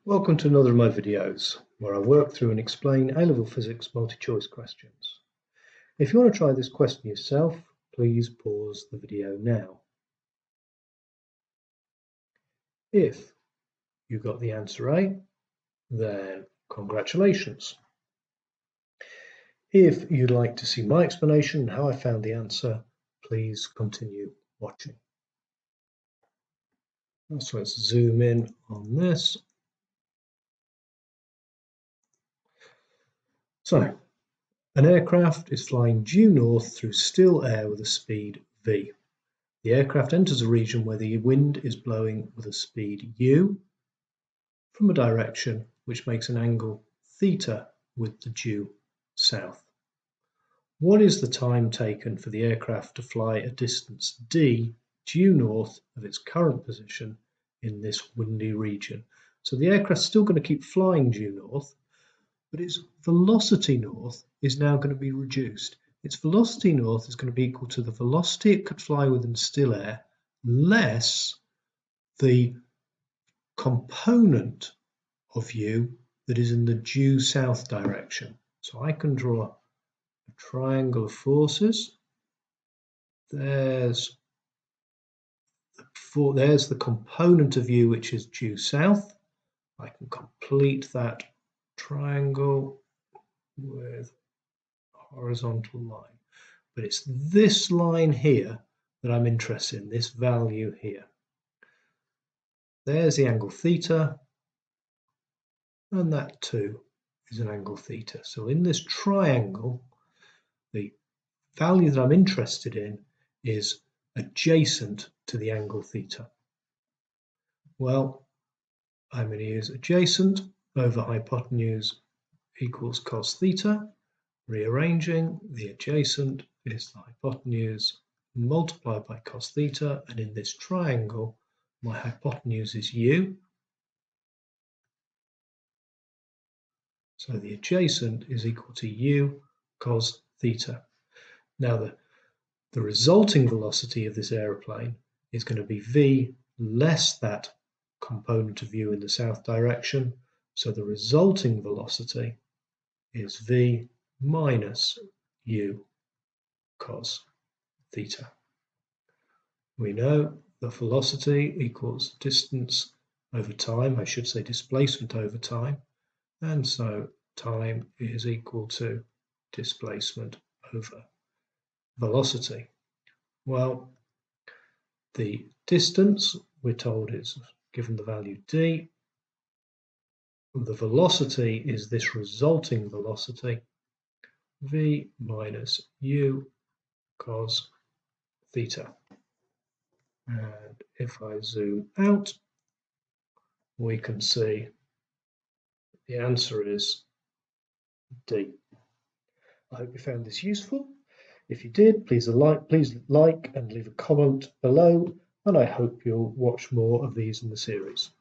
Welcome to another of my videos where I work through and explain A-level Physics multi-choice questions. If you want to try this question yourself, please pause the video now. If you got the answer A, then congratulations. If you'd like to see my explanation and how I found the answer, please continue watching. So let's zoom in on this. So, an aircraft is flying due north through still air with a speed v. The aircraft enters a region where the wind is blowing with a speed u from a direction which makes an angle theta with the due south. What is the time taken for the aircraft to fly a distance d due north of its current position in this windy region? So the aircraft's still going to keep flying due north, but its velocity north is now going to be reduced. Its velocity north is going to be equal to the velocity it could fly with in still air less the component of u that is in the due south direction. So I can draw a triangle of forces. There's the component of u which is due south. I can complete that triangle with a horizontal line. But it's this line here that I'm interested in, this value here. There's the angle theta, and that too is an angle theta. So in this triangle, the value that I'm interested in is adjacent to the angle theta. Well, I'm going to use adjacent over hypotenuse equals cos theta. Rearranging, the adjacent is the hypotenuse multiplied by cos theta, and in this triangle, my hypotenuse is u. So the adjacent is equal to u cos theta. Now the resulting velocity of this aeroplane is going to be v less that component of u in the south direction. So the resulting velocity is v minus u cos theta. We know the velocity equals distance over time, I should say displacement over time, and so time is equal to displacement over velocity. Well, the distance we're told is given the value d. The velocity is this resulting velocity, v minus u cos theta. And if I zoom out, we can see the answer is D. I hope you found this useful. If you did, please like and leave a comment below, and I hope you'll watch more of these in the series.